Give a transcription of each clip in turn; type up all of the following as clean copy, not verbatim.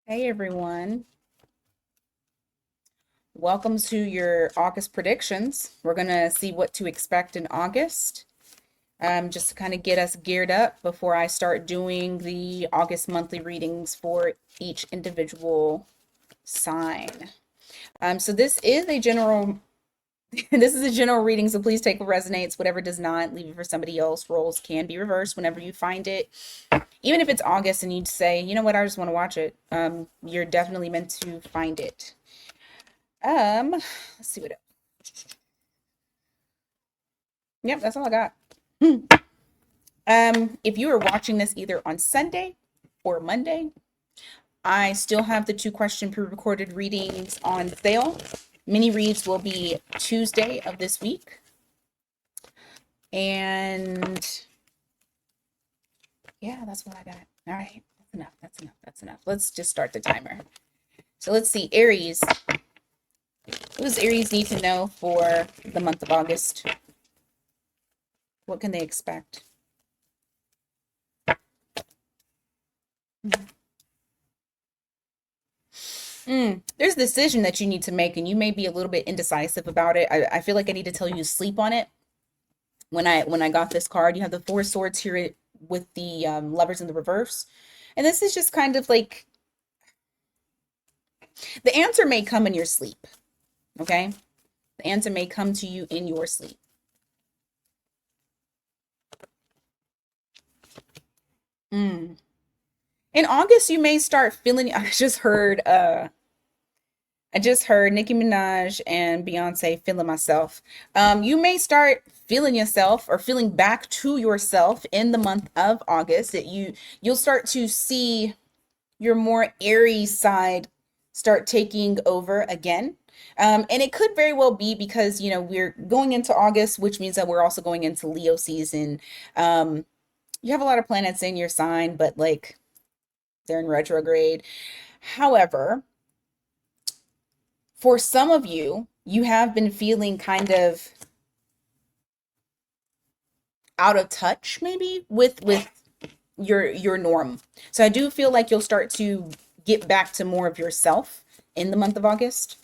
Hey everyone, welcome to your August predictions. We're gonna see what to expect in August, just to kind of get us geared up before I start doing the August monthly readings for each individual sign. So this is a general, this is a general reading, so please take what resonates, whatever does not, leave it for somebody else. Roles can be reversed whenever you find it. Even if it's August and you say, you know what, I just want to watch it, you're definitely meant to find it. Let's see what else. Yep, that's all I got. If you are watching this either on Sunday or Monday, I still have the 2 question pre-recorded readings on sale. Mini reads will be Tuesday of this week. And yeah, that's what I got. All right, that's enough. That's enough. That's enough. Let's just start the timer. So let's see, Aries. What does Aries need to know for the month of August? What can they expect? There's a decision that you need to make, and you may be a little bit indecisive about it. I feel like I need to tell you to sleep on it. When I got this card, you have the Four Swords here with the lovers in the reverse, and this is just kind of like the answer may come in your sleep. Okay, the answer may come to you in your sleep. Mm. In August, you may start feeling. I just heard Nicki Minaj and Beyonce feeling myself. You may start feeling yourself or feeling back to yourself in the month of August. That you'll start to see your more airy side start taking over again. And it could very well be because we're going into August, which means that we're also going into Leo season. You have a lot of planets in your sign, but like they're in retrograde. However, for some of you, you have been feeling kind of out of touch maybe with your norm. So I do feel like you'll start to get back to more of yourself in the month of August.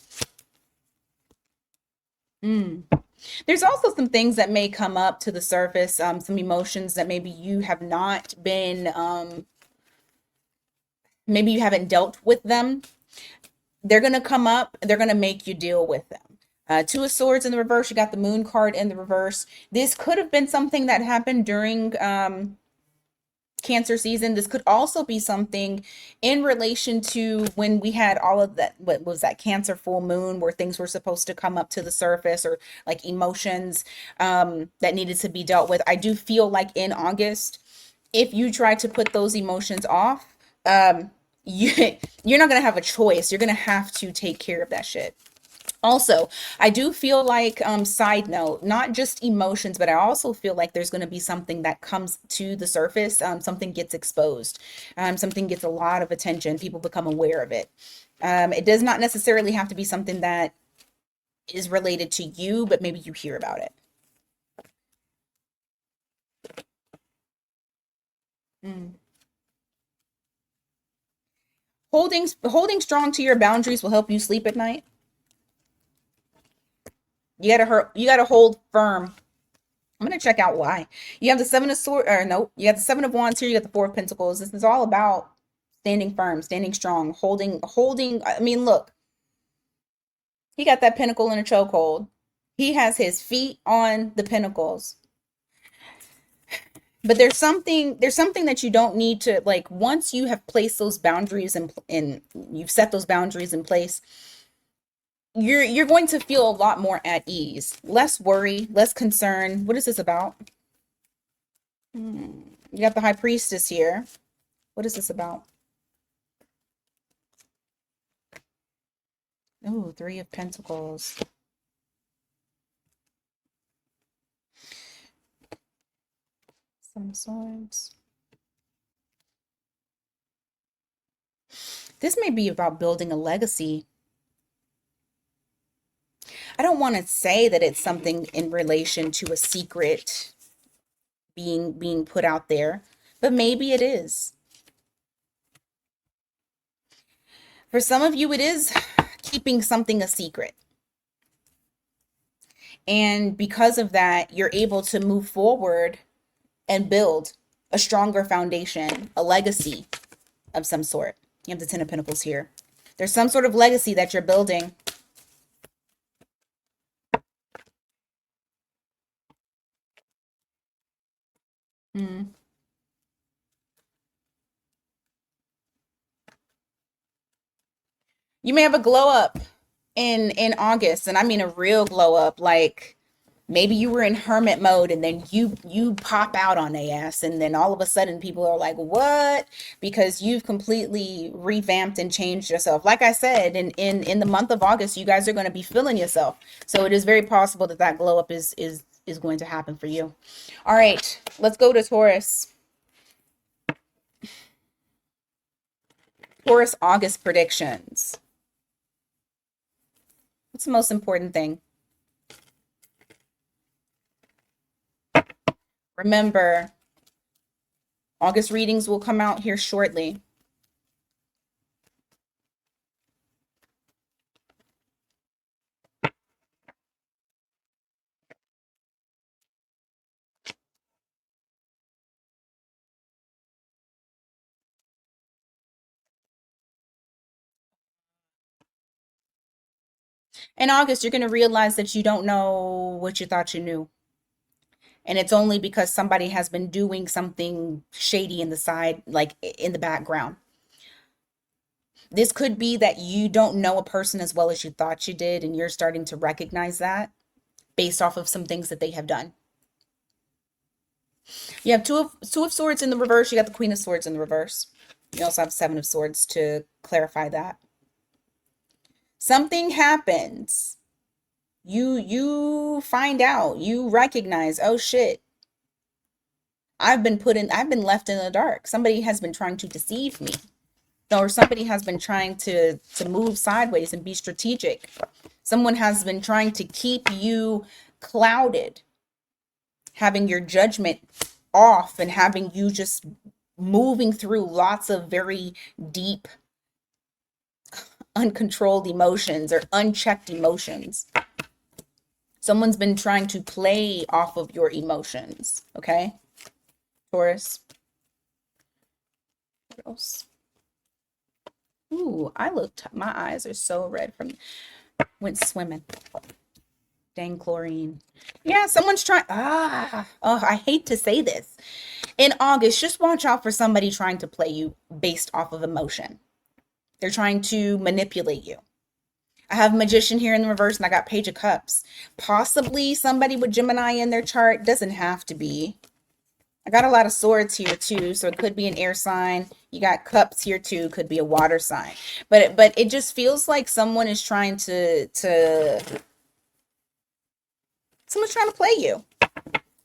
Mm. There's also some things that may come up to the surface, some emotions that maybe you have not been, maybe you haven't dealt with them. They're going to come up, they're going to make you deal with them. Two of Swords in the reverse, you got the Moon card in the reverse. This could have been something that happened during Cancer season. This could also be something in relation to when we had all of that, what was that, Cancer full moon, where things were supposed to come up to the surface, or like emotions that needed to be dealt with. I do feel like in August, if you try to put those emotions off, you you're not gonna have a choice. You're gonna have to take care of that shit. Also, I do feel like, side note, not just emotions, but I also feel like there's going to be something that comes to the surface. Something gets exposed. Something gets a lot of attention. People become aware of it. It does not necessarily have to be something that is related to you, but maybe you hear about it. Mm. Holding strong to your boundaries will help you sleep at night. You gotta hold firm. I'm gonna check out why. You have the Seven of Swords, or no, you got the Seven of Wands here. You got the Four of Pentacles. This is all about standing firm, standing strong, holding. I mean, look, he got that pinnacle in a chokehold. He has his feet on the pinnacles. But there's something that you don't need to, like, once you have placed those boundaries in you've set those boundaries in place, you're going to feel a lot more at ease, less worry, less concern. What is this about? You got the High Priestess here. What is this about? Oh, Three of Pentacles. Some Swords. This may be about building a legacy. I don't want to say that it's something in relation to a secret being put out there, but maybe it is. For some of you, it is keeping something a secret. And because of that, you're able to move forward and build a stronger foundation, a legacy of some sort. You have the Ten of Pentacles here. There's some sort of legacy that you're building. Hmm. You may have a glow up in August, and I mean a real glow up. Like maybe you were in hermit mode, and then you pop out on their ass, and then all of a sudden people are like, "What?" Because you've completely revamped and changed yourself. Like I said, in the month of August, you guys are going to be feeling yourself. So it is very possible that that glow up is going to happen for you. All right, let's go to Taurus. Taurus August predictions. What's the most important thing? Remember, August readings will come out here shortly. In August, you're going to realize that you don't know what you thought you knew. And it's only because somebody has been doing something shady in the side, like in the background. This could be that you don't know a person as well as you thought you did, and you're starting to recognize that based off of some things that they have done. You have two of swords in the reverse. You got the Queen of Swords in the reverse. You also have Seven of Swords to clarify that. Something happens. You find out, you recognize, oh shit, I've been left in the dark. Somebody has been trying to deceive me. Or somebody has been trying to move sideways and be strategic. Someone has been trying to keep you clouded, having your judgment off and having you just moving through lots of very deep, uncontrolled emotions or unchecked emotions. Someone's been trying to play off of your emotions, okay? Taurus. What else? Ooh, my eyes are so red from, went swimming. Dang chlorine. Yeah, someone's trying, I hate to say this. In August, just watch out for somebody trying to play you based off of emotion. They're trying to manipulate you. I have Magician here in the reverse, and I got Page of Cups. Possibly somebody with Gemini in their chart. Doesn't have to be. I got a lot of Swords here too, so it could be an air sign. You got Cups here too, could be a water sign. But it just feels like someone is trying someone's trying to play you.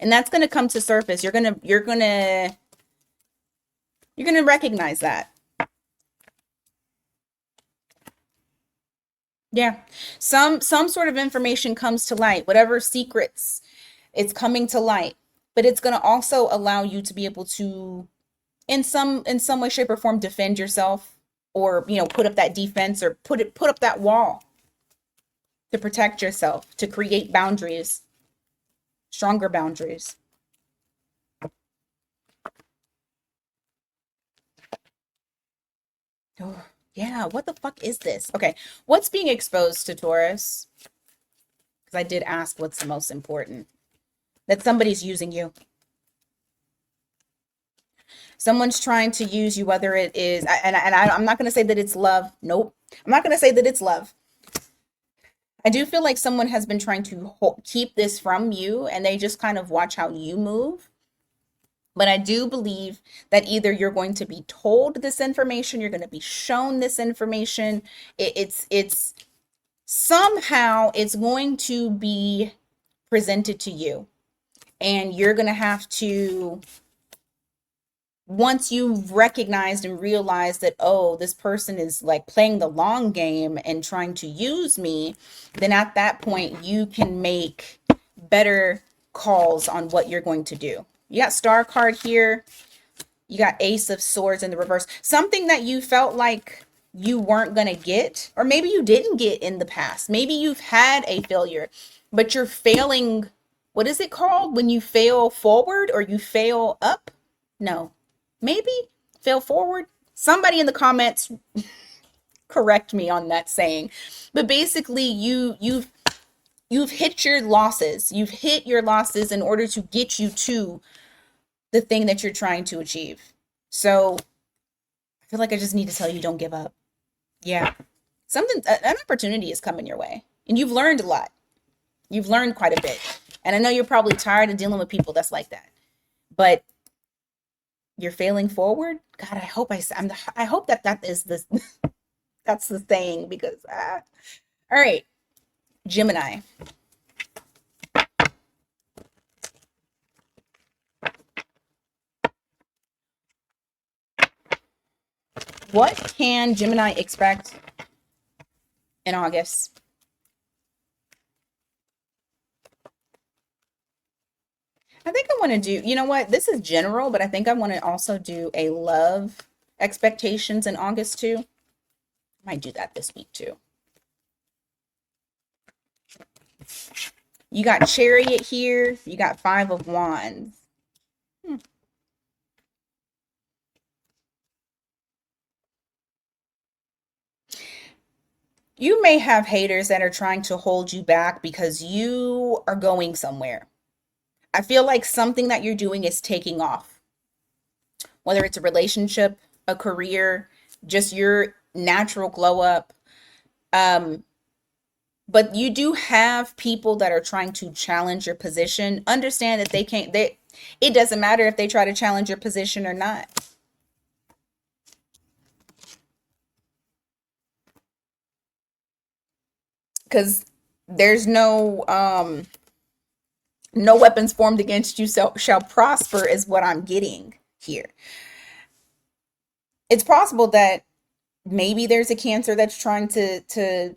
And that's going to come to surface. You're going to recognize that. Yeah. Some sort of information comes to light, whatever secrets, it's coming to light, but it's going to also allow you to be able to in some way, shape, or form defend yourself, or put up that defense, or put up that wall to protect yourself, to create boundaries, stronger boundaries. Oh, yeah, what the fuck is this? Okay, what's being exposed to Taurus? Because I did ask what's the most important. That somebody's using you. Someone's trying to use you, whether it is, I'm not going to say that it's love. Nope. I'm not going to say that it's love. I do feel like someone has been trying to keep this from you, and they just kind of watch how you move. But I do believe that either you're going to be told this information, you're going to be shown this information. It's somehow it's going to be presented to you, and you're going to have to, once you've recognized and realized that, oh, this person is like playing the long game and trying to use me, then at that point you can make better calls on what you're going to do. You got Star card here. You got Ace of Swords in the reverse. Something that you felt like you weren't going to get, or maybe you didn't get in the past. Maybe you've had a failure, but you're failing. What is it called when you fail forward or you fail up? No, maybe fail forward. Somebody in the comments correct me on that saying. But basically you've hit your losses. You've hit your losses in order to get you to the thing that you're trying to achieve. So I feel like I just need to tell you, don't give up. Yeah. An opportunity is coming your way. And you've learned a lot. You've learned quite a bit. And I know you're probably tired of dealing with people that's like that. But you're failing forward. God, I hope that is this that's the thing, because all right, Gemini. What can Gemini expect in August? I think I want to do, you know what? This is general, but I think I want to also do a love expectations in August too. I might do that this week too. You got Chariot here. You got Five of Wands. You may have haters that are trying to hold you back because you are going somewhere. I feel like something that you're doing is taking off, whether it's a relationship, a career, just your natural glow up. But you do have people that are trying to challenge your position. Understand that it doesn't matter if they try to challenge your position or not. Because there's no weapons formed against you shall prosper, is what I'm getting here. It's possible that maybe there's a Cancer that's trying to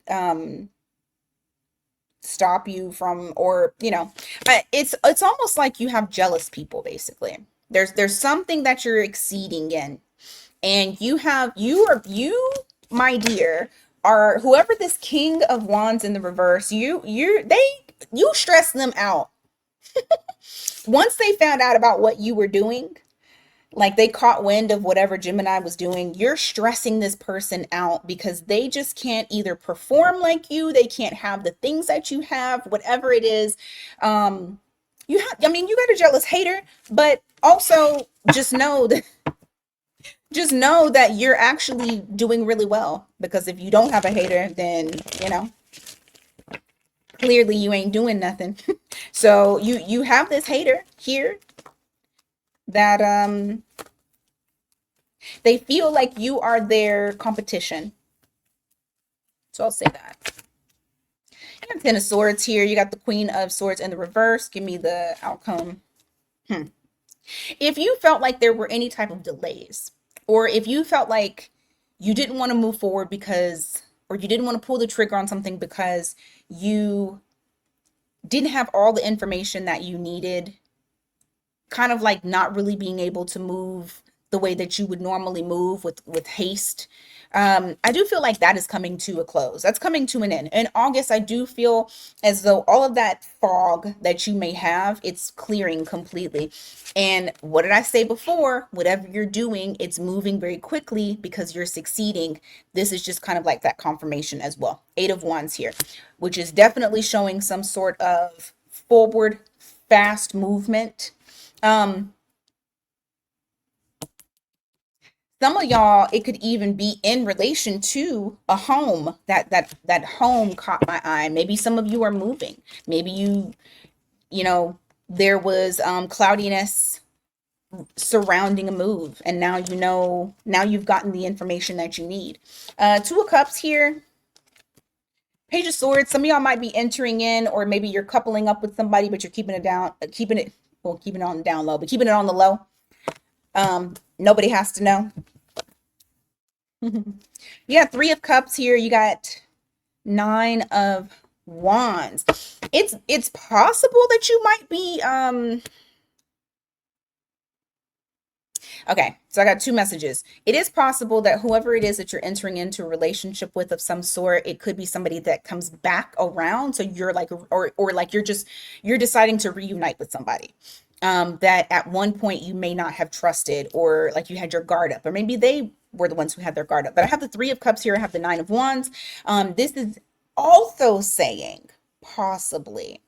stop you from, or it's almost like you have jealous people. Basically, there's something that you're exceeding in, and you my dear, are whoever this King of Wands in the reverse, you stress them out. Once they found out about what you were doing, like they caught wind of whatever Gemini was doing, you're stressing this person out because they just can't either perform like you, they can't have the things that you have, whatever it is. You got a jealous hater, but also just know that you're actually doing really well, because if you don't have a hater, then clearly you ain't doing nothing. So you have this hater here that they feel like you are their competition. So I'll say that. You got 10 of Swords here. You got the Queen of Swords in the reverse. Give me the outcome. If you felt like there were any type of delays, or if you felt like you didn't want to move forward or you didn't want to pull the trigger on something because you didn't have all the information that you needed, kind of like not really being able to move the way that you would normally move with haste. I do feel like that is coming to a close. That's coming to an end. In August, I do feel as though all of that fog that you may have, it's clearing completely. And what did I say before? Whatever you're doing, it's moving very quickly because you're succeeding. This is just kind of like that confirmation as well. 8 of Wands here, which is definitely showing some sort of forward, fast movement. Some of y'all, it could even be in relation to a home. That home caught my eye. Maybe some of you are moving. Maybe there was cloudiness surrounding a move, and now you've gotten the information that you need. 2 of Cups here. Page of Swords. Some of y'all might be entering in, or maybe you're coupling up with somebody, but you're keeping it on down low, but keeping it on the low. Nobody has to know. You got 3 of Cups here. You got 9 of Wands. It's possible that you might be Okay, so I got two messages. It is possible that whoever it is that you're entering into a relationship with of some sort, it could be somebody that comes back around. So you're like, or like you're deciding to reunite with somebody that at one point you may not have trusted, or like you had your guard up, or maybe they were the ones who had their guard up. But I have the Three of Cups here. I have the Nine of Wands. This is also saying possibly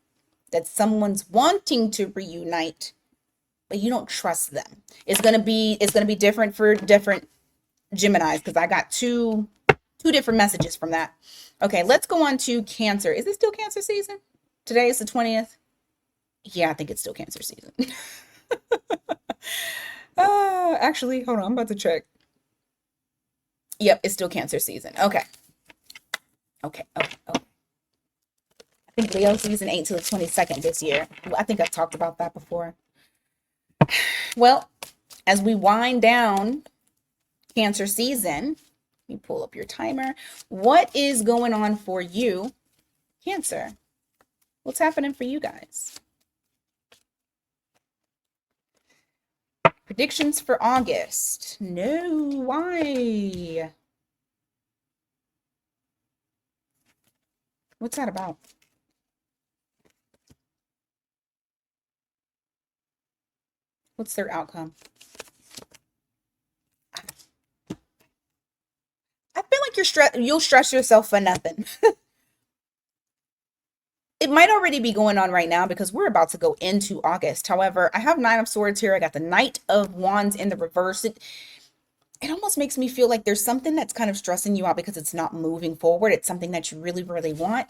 that someone's wanting to reunite, but you don't trust them. It's gonna be different for different Geminis, because I got two different messages from that. Okay, let's go on to Cancer. Is it still Cancer season? Today is the 20th. Yeah, I think it's still Cancer season. Actually, hold on, I'm about to check. Yep, it's still Cancer season. Okay. Okay. I think Leo season ain't till the 22nd this year. I think I've talked about that before. Well, as we wind down Cancer season, let me pull up your timer. What is going on for you, Cancer? What's happening for you guys? Predictions for August. No, why? What's that about? What's their outcome? I feel like you'll stress yourself for nothing. It might already be going on right now because we're about to go into August. However, I have Nine of Swords here. I got the Knight of Wands in the reverse. It almost makes me feel like there's something that's kind of stressing you out because it's not moving forward. It's something that you really, really want.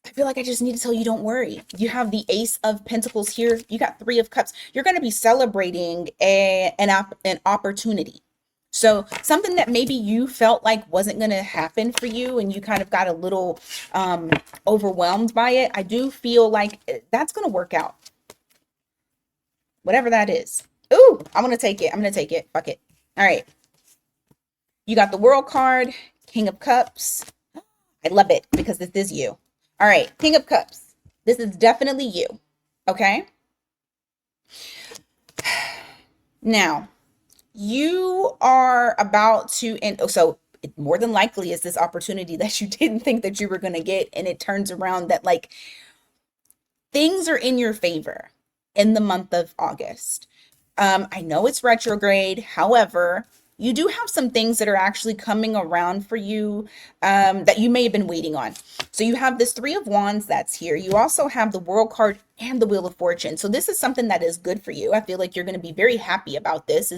I feel like I just need to tell you, don't worry. You have the Ace of Pentacles here. You got Three of Cups. You're going to be celebrating an opportunity. So something that maybe you felt like wasn't going to happen for you and you kind of got a little overwhelmed by it. I do feel like that's going to work out. Whatever that is. Ooh, I'm going to take it. I'm going to take it. Fuck it. All right. You got the World card, King of Cups. I love it because this is you. All right, King of Cups. This is definitely you. Okay? Now, you are about to, and so it more than likely is this opportunity that you didn't think that you were going to get, and it turns around that like things are in your favor in the month of August. I know it's retrograde. However, you do have some things that are actually coming around for you that you may have been waiting on. So you have this Three of Wands that's here. You also have the World card and the Wheel of Fortune. So this is something that is good for you. I feel like you're going to be very happy about this.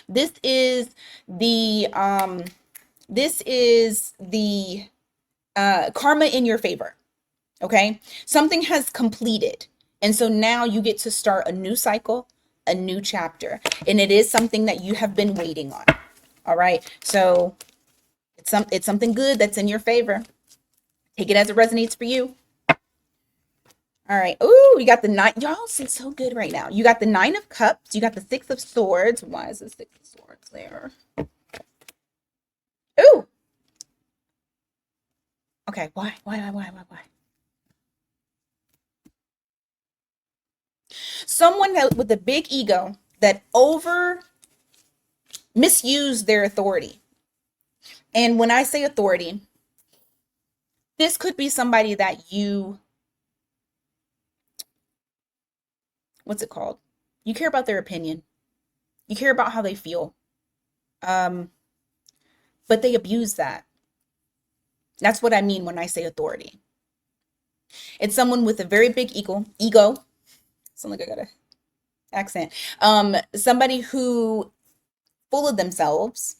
This is the karma in your favor. Okay, something has completed, and so now you get to start a new cycle, a new chapter, and it is something that you have been waiting on. All right, so it's something good that's in your favor. Take it as it resonates for you. All right. Ooh, you got the nine. Y'all seem so good right now. You got the Nine of Cups. You got the Six of Swords. Why is the Six of Swords there? Ooh. Okay. Why? Someone with a big ego that misused their authority. And when I say authority, this could be somebody that what's it called? You care about their opinion. You care about how they feel. But they abuse that. That's what I mean when I say authority. It's someone with a very big ego. Sound like I got an accent. Somebody who full of themselves.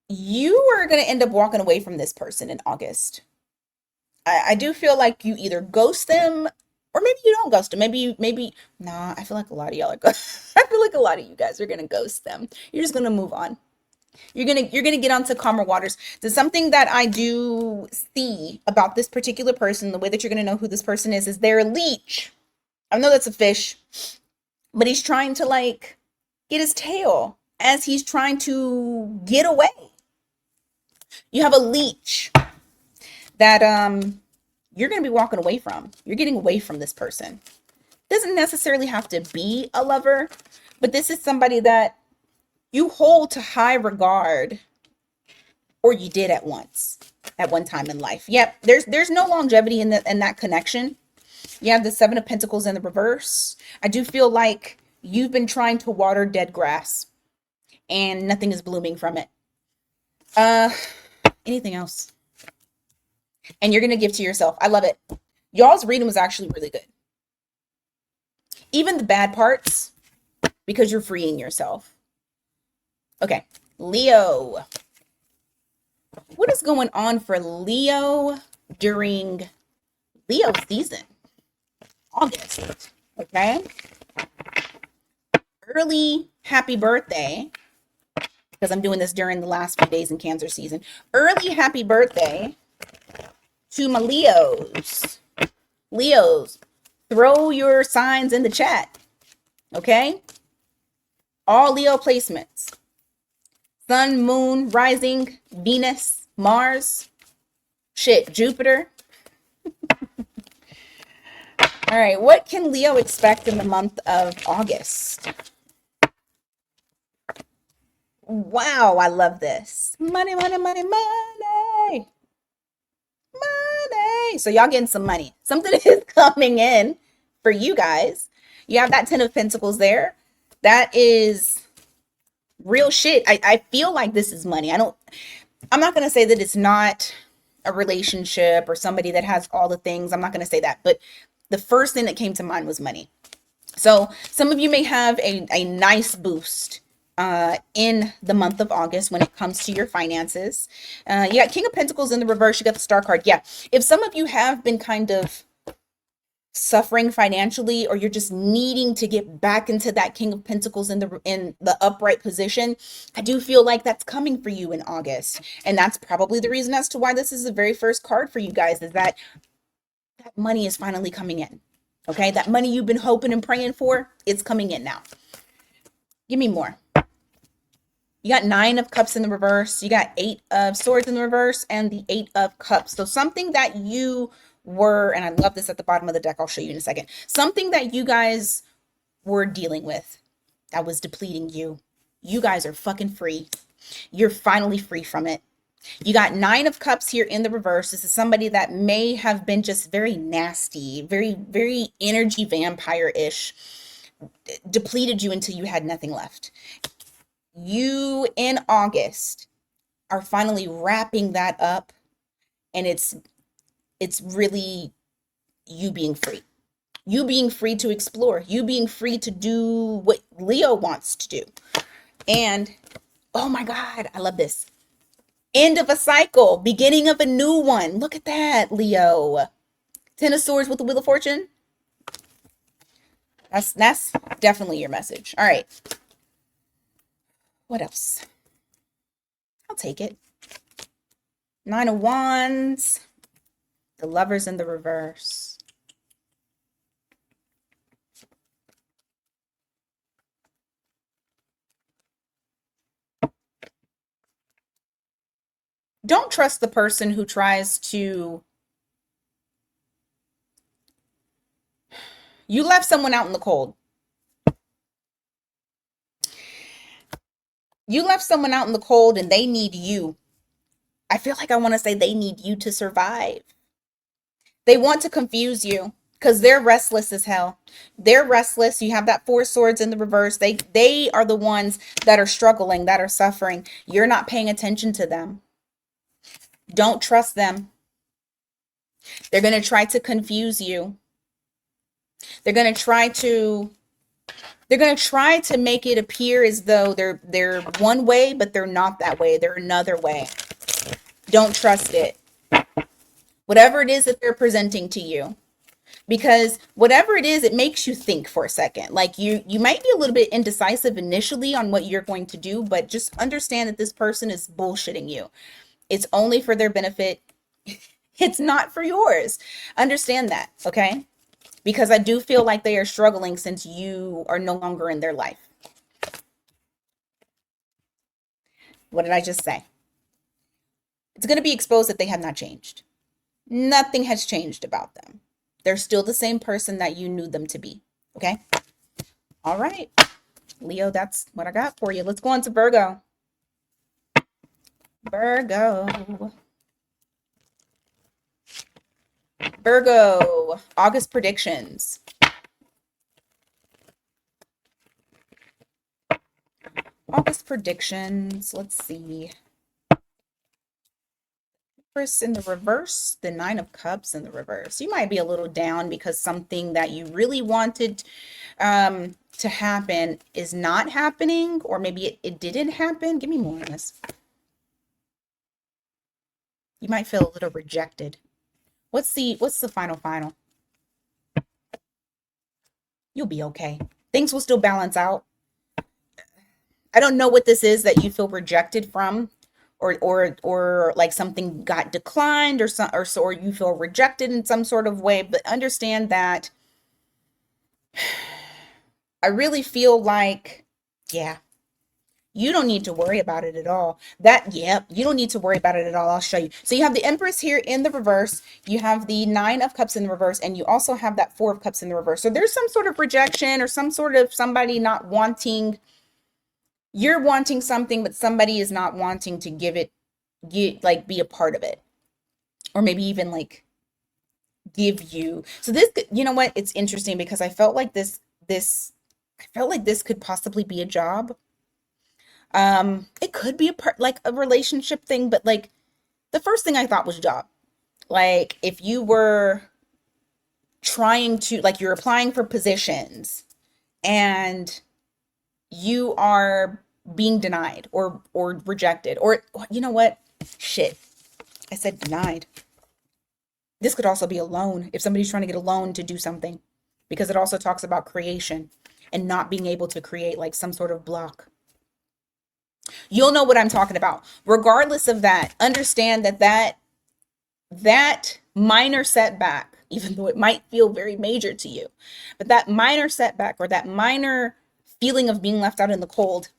You are going to end up walking away from this person in August. I do feel like you either ghost them or maybe you don't ghost them. Nah, I feel like a lot of y'all are I feel like a lot of you guys are going to ghost them. You're just going to move on. You're going to get onto calmer waters. There's something that I do see about this particular person. The way that you're going to know who this person is they're a leech. I know that's a fish, but he's trying to like get his tail as he's trying to get away. You have a leech that you're going to be walking away from. You're getting away from this person. Doesn't necessarily have to be a lover, but this is somebody that you hold to high regard, or you did at one time in life. Yep, there's no longevity in that connection. You have the Seven of Pentacles in the reverse. I do feel like you've been trying to water dead grass and nothing is blooming from it. Anything else? And you're going to give to yourself. I love it. Y'all's reading was actually really good. Even the bad parts, because you're freeing yourself. Okay, Leo. What is going on for Leo during Leo season? August, okay? Early happy birthday, because I'm doing this during the last few days in Cancer season. Early happy birthday to my Leos. Leos, throw your signs in the chat, okay? All Leo placements. Sun, moon, rising, Venus, Mars, shit, Jupiter. All right, what can Leo expect in the month of August? Wow, I love this. Money, money, money, money. Money. So y'all getting some money. Something is coming in for you guys. You have that 10 of Pentacles there. That is real shit. I feel like this is money. I'm not going to say that it's not a relationship or somebody that has all the things. I'm not going to say that. But the first thing that came to mind was money. So some of you may have a nice boost in the month of August when it comes to your finances. You got King of Pentacles in the reverse. You got the Star card. Yeah. If some of you have been kind of suffering financially, or you're just needing to get back into that King of Pentacles in the upright position, I do feel like that's coming for you in August. And that's probably the reason as to why this is the very first card for you guys, is that money is finally coming in. Okay, that money you've been hoping and praying for, it's coming in now. Give me more. You got 9 of Cups in the reverse. You got 8 of Swords in the reverse and the 8 of Cups. So something that you were, and I love this at the bottom of the deck, I'll show you in a second. Something that you guys were dealing with that was depleting you. You guys are fucking free. You're finally free from it. You got 9 of Cups here in the reverse. This is somebody that may have been just very nasty, very, very energy vampire-ish, depleted you until you had nothing left. You in August are finally wrapping that up, and it's really you being free. You being free to explore. You being free to do what Leo wants to do. And, oh my God, I love this. End of a cycle, beginning of a new one. Look at that, Leo. 10 of Swords with the Wheel of Fortune. That's definitely your message. All right. What else? I'll take it. 9 of Wands. The Lovers in the reverse. Don't trust the person who tries to... You left someone out in the cold. You left someone out in the cold and they need you. I feel like I want to say they need you to survive. They want to confuse you because they're restless as hell. They're restless. You have that 4 swords in the reverse. They are the ones that are struggling, that are suffering. You're not paying attention to them. Don't trust them. They're going to try to confuse you. They're going to try to make it appear as though they're one way, but they're not that way. They're another way. Don't trust it. Whatever it is that they're presenting to you. Because whatever it is, it makes you think for a second. Like you might be a little bit indecisive initially on what you're going to do, but just understand that this person is bullshitting you. It's only for their benefit. It's not for yours. Understand that, okay? Because I do feel like they are struggling since you are no longer in their life. What did I just say? It's going to be exposed that they have not changed. Nothing has changed about them. They're still the same person that you knew them to be. Okay. All right. Leo, that's what I got for you. Let's go on to Virgo. Virgo. Virgo. August predictions. August predictions. Let's see. Empress in the reverse, the Nine of Cups in the reverse. You might be a little down because something that you really wanted to happen is not happening, or maybe it didn't happen. Give me more on this. You might feel a little rejected. What's the final? You'll be okay. Things will still balance out. I don't know what this is that you feel rejected from, or like something got declined, or you feel rejected in some sort of way, but understand that I really feel like, yeah, you don't need to worry about it at all. You don't need to worry about it at all. I'll show you. So you have the Empress here in the reverse. You have the Nine of Cups in the reverse, and you also have that Four of Cups in the reverse. So there's some sort of rejection or some sort of somebody not wanting, you're wanting something, but somebody is not wanting to be a part of it. Or maybe even like give you. So this, you know what? It's interesting because I felt like this could possibly be a job. It could be like a relationship thing, but like the first thing I thought was job. Like if you were trying to, like you're applying for positions and you are being denied or rejected, or you know what? Shit. I said denied. This could also be a loan if somebody's trying to get a loan to do something, because it also talks about creation and not being able to create, like some sort of block. You'll know what I'm talking about. Regardless of that, understand that minor setback, even though it might feel very major to you, but that minor setback or that minor feeling of being left out in the cold,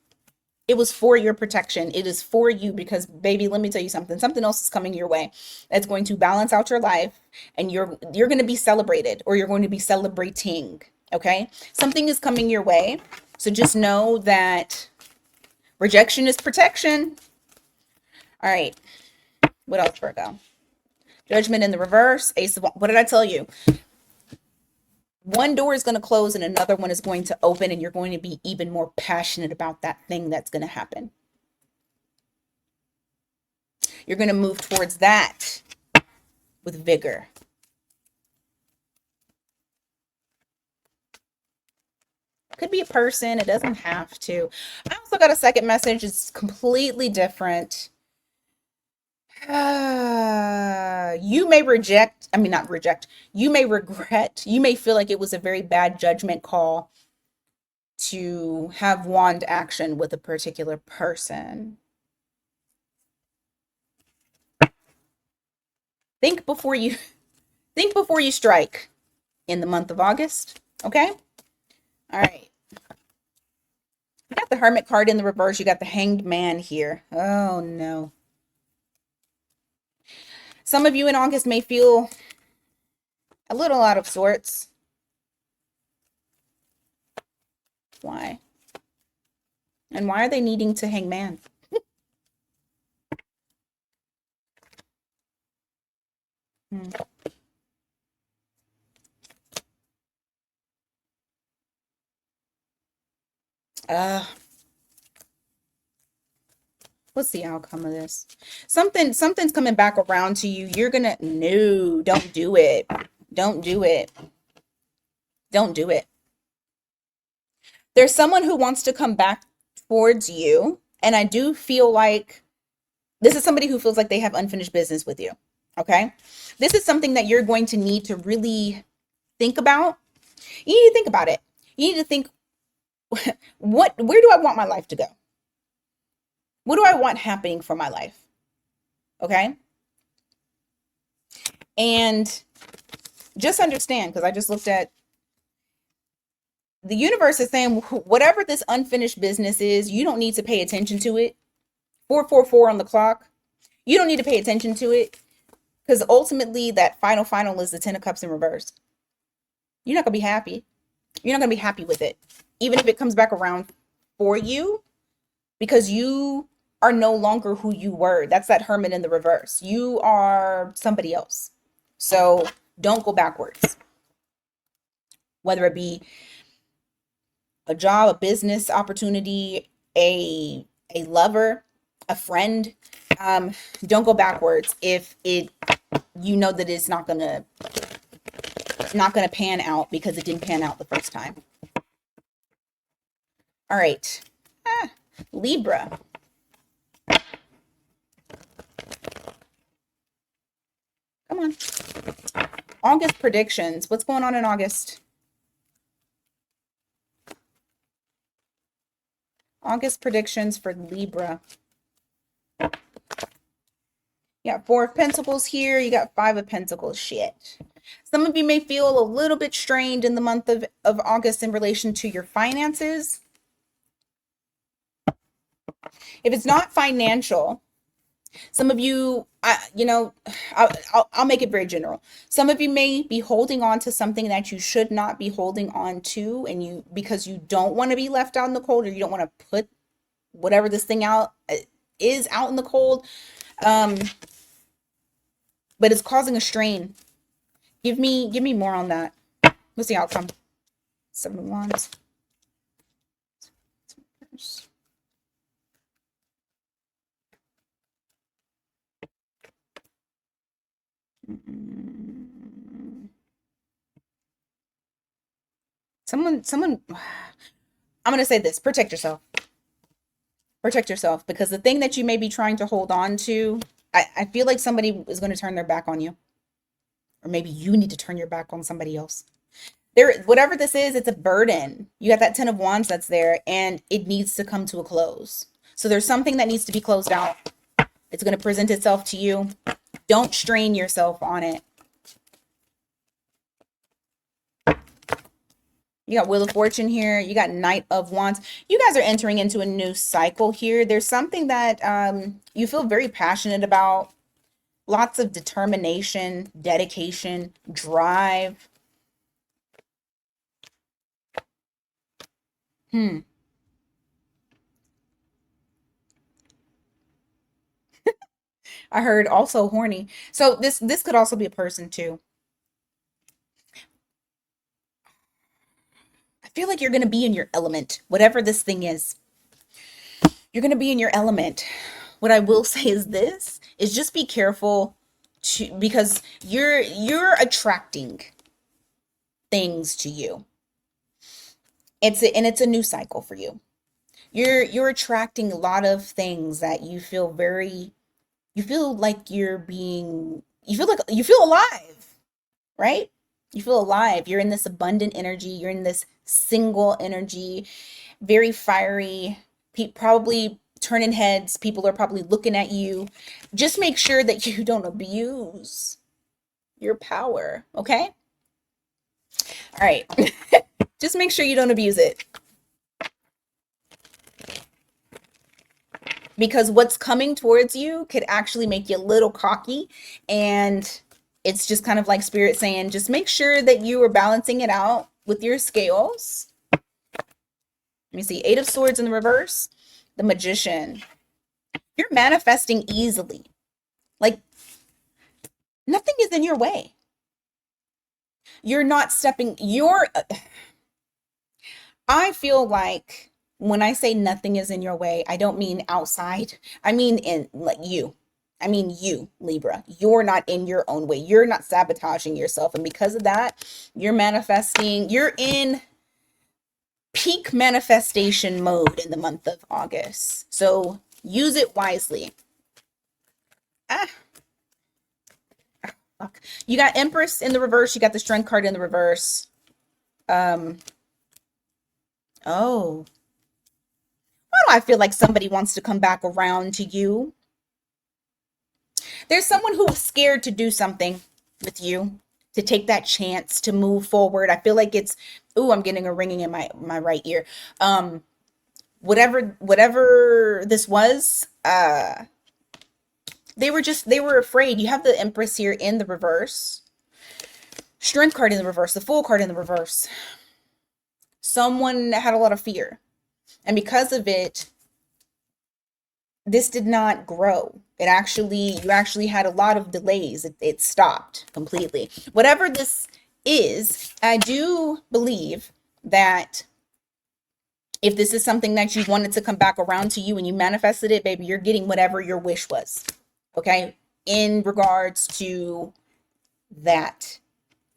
it was for your protection. It is for you because, baby, let me tell you something. Something else is coming your way that's going to balance out your life, and you're going to be celebrated, or you're going to be celebrating. Okay? Something is coming your way. So just know that rejection is protection. All right. What else, Virgo? Judgment in the reverse. Ace of, what did I tell you? One door is going to close and another one is going to open, and you're going to be even more passionate about that thing that's going to happen. You're going to move towards that with vigor. Could be a person. It doesn't have to. I also got a second message. It's completely different. You may not reject. You may regret. You may feel like it was a very bad judgment call to have wand action with a particular person. Think before you strike in the month of August. Okay? All right. You got the Hermit card in the reverse. You got the Hanged Man here. Oh no. Some of you in August may feel a little out of sorts. Why? And why are they needing to hang man? What's the outcome of this? Something's coming back around to you. You're gonna, no, don't do it. Don't do it. Don't do it. There's someone who wants to come back towards you, and I do feel like this is somebody who feels like they have unfinished business with you. Okay? This is something that you're going to need to really think about. You need to think about it. You need to think, where do I want my life to go? What do I want happening for my life? Okay? And just understand, because I just looked at, the universe is saying whatever this unfinished business is, you don't need to pay attention to it. 444 on the clock. You don't need to pay attention to it, because ultimately that final is the Ten of Cups in reverse. You're not going to be happy. You're not going to be happy with it, even if it comes back around for you, because you are no longer who you were. That's that Hermit in the reverse. You are somebody else. So don't go backwards, whether it be a job, a business opportunity, a lover, a friend. Um, don't go backwards if it you know that it's not gonna pan out because it didn't pan out the first time. All right. Libra. Come on. August predictions. What's going on in August? August predictions for Libra. You got Four of Pentacles here. You got Five of Pentacles. Shit. Some of you may feel a little bit strained in the month of August in relation to your finances. If it's not financial, some of you, I'll make it very general. Some of you may be holding on to something that you should not be holding on to, and because you don't want to be left out in the cold, or you don't want to put whatever this thing is out in the cold. But it's causing a strain. Give me more on that. What's the outcome? 7 of Wands. Someone, I'm going to say this, protect yourself. Protect yourself, because the thing that you may be trying to hold on to, I feel like somebody is going to turn their back on you. Or maybe you need to turn your back on somebody else. Whatever this is, it's a burden. You got that 10 of Wands that's there, and it needs to come to a close. So there's something that needs to be closed out. It's going to present itself to you. Don't strain yourself on it. You got Wheel of Fortune here. You got Knight of Wands. You guys are entering into a new cycle here. There's something that you feel very passionate about. Lots of determination, dedication, drive. I heard also horny. So this could also be a person too. I feel like you're going to be in your element, whatever this thing is. You're going to be in your element. What I will say is this, is just be careful because you're attracting things to you. It's a new cycle for you. You're attracting a lot of things that you feel like you feel alive, right? You feel alive. You're in this abundant energy. You're in this single energy, very fiery, probably turning heads. People are probably looking at you. Just make sure that you don't abuse your power, okay? All right. Just make sure you don't abuse it. Because what's coming towards you could actually make you a little cocky, and it's just kind of like Spirit saying, just make sure that you are balancing it out with your scales. Let me see. 8 of Swords in the reverse. The Magician. You're manifesting easily. Like, nothing is in your way. You're not stepping. I feel like when I say nothing is in your way, I don't mean outside. I mean in like you. I mean you, Libra. You're not in your own way. You're not sabotaging yourself. And because of that, you're manifesting. You're in peak manifestation mode in the month of August. So use it wisely. Fuck. You got Empress in the reverse. You got the Strength card in the reverse. Oh. Why do I feel like somebody wants to come back around to you? There's someone who was scared to do something with you, to take that chance to move forward. I feel like it's, ooh, I'm getting a ringing in my right ear. Whatever this was, they were afraid. You have the Empress here in the reverse. Strength card in the reverse, the Fool card in the reverse. someone had a lot of fear. And because of it, this did not grow. You actually had a lot of delays. It stopped completely. Whatever this is, I do believe that if this is something that you wanted to come back around to you and you manifested it, baby, you're getting whatever your wish was. Okay? In regards to that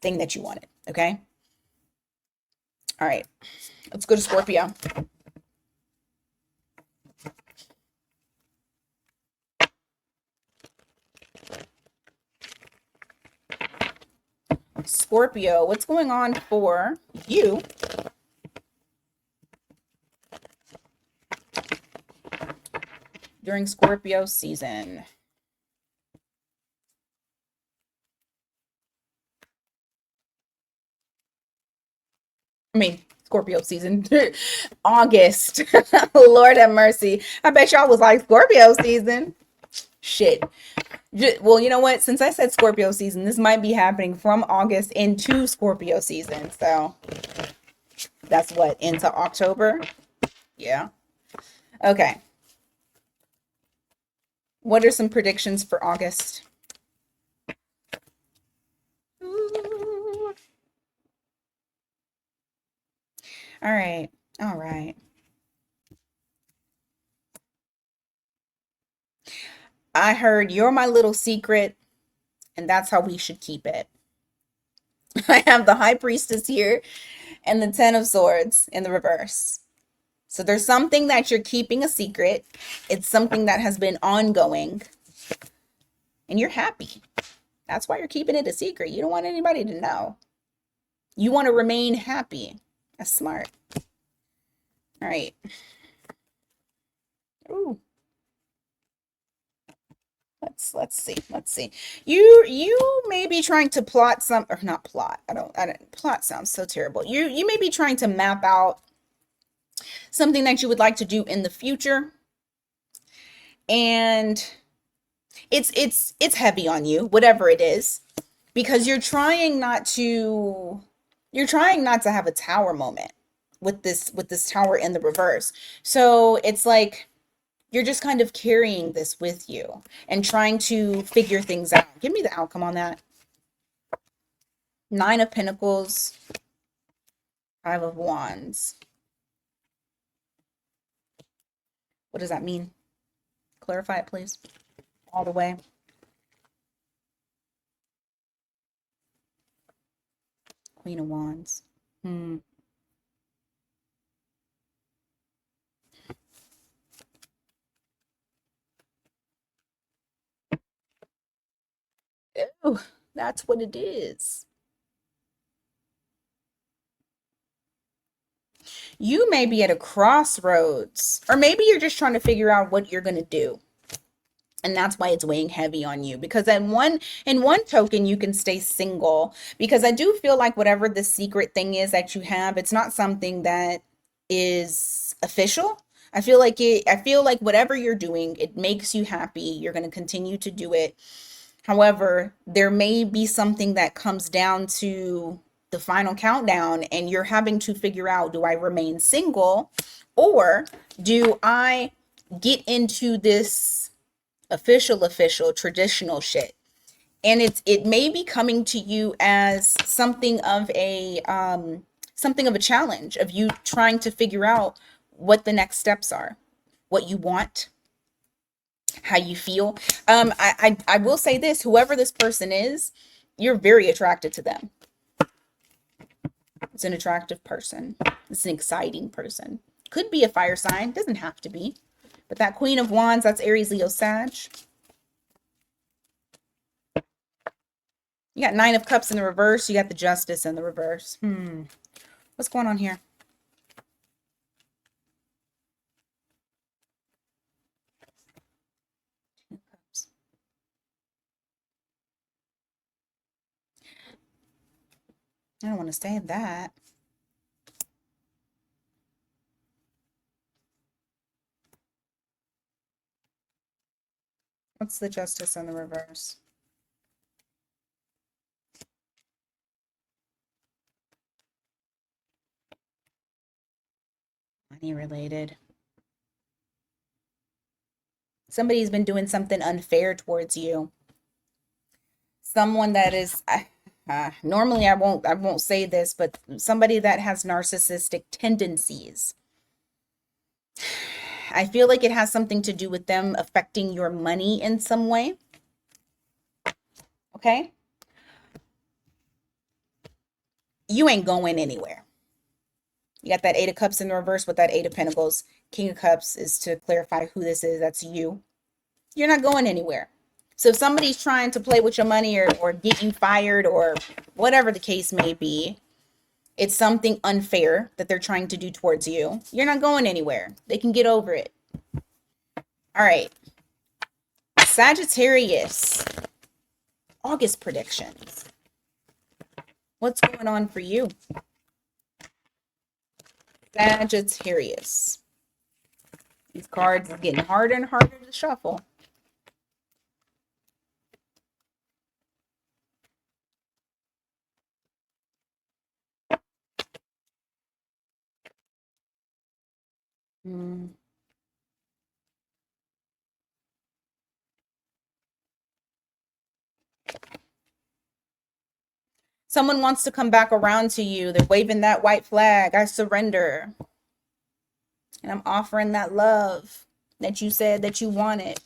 thing that you wanted. Okay? All right. Let's go to Scorpio. Scorpio, what's going on for you during Scorpio season? I mean, Scorpio season. August. Lord have mercy. I bet y'all was like Scorpio season. Shit. Well, you know what? Since I said Scorpio season, this might be happening from August into Scorpio season. So that's what, into October? Yeah. Okay. What are some predictions for August? Ooh. All right. All right. I heard you're my little secret, and that's how we should keep it. I have the High Priestess here and the Ten of Swords in the reverse. So there's something that you're keeping a secret. It's something that has been ongoing, and you're happy. That's why you're keeping it a secret. You don't want anybody to know. You want to remain happy. That's smart. All right. Ooh. Let's see. You may be trying to plot some, or not plot. I don't plot sounds so terrible. You may be trying to map out something that you would like to do in the future, and it's heavy on you, whatever it is, because you're trying not to have a tower moment with this tower in the reverse. So it's like you're just kind of carrying this with you and trying to figure things out. Give me the outcome on that. Nine of Pentacles, Five of Wands. What does that mean? Clarify it, please. All the way. Queen of Wands. Hmm. Oh, that's what it is. You may be at a crossroads, or maybe you're just trying to figure out what you're going to do. And that's why it's weighing heavy on you, because in one token you can stay single, because I do feel like whatever the secret thing is that you have, it's not something that is official. I feel like whatever you're doing, it makes you happy. You're going to continue to do it. However, there may be something that comes down to the final countdown, and you're having to figure out, do I remain single, or do I get into this official traditional shit? And it may be coming to you as something of a challenge, of you trying to figure out what the next steps are, what you want, how you feel. I will say this: whoever this person is, you're very attracted to them. It's an attractive person. It's an exciting person. Could be a fire sign, doesn't have to be. But that Queen of Wands, that's Aries, Leo, Sag. You got Nine of Cups in the reverse. You got the Justice in the reverse. What's going on here? Two Cups. I don't want to say that. What's the Justice in the reverse? Money related. Somebody's been doing something unfair towards you. Someone that is normally I won't say this, but somebody that has narcissistic tendencies. I feel like it has something to do with them affecting your money in some way. Okay? You ain't going anywhere. You got that Eight of Cups in the reverse with that Eight of Pentacles. King of Cups is to clarify who this is. That's you. You're not going anywhere. So if somebody's trying to play with your money or get you fired or whatever the case may be, it's something unfair that they're trying to do towards you. You're not going anywhere. They can get over it. All right. Sagittarius. August predictions. What's going on for you? Sagittarius. These cards are getting harder and harder to shuffle. Someone wants to come back around to you. They're waving that white flag. I surrender. And I'm offering that love that you said that you wanted.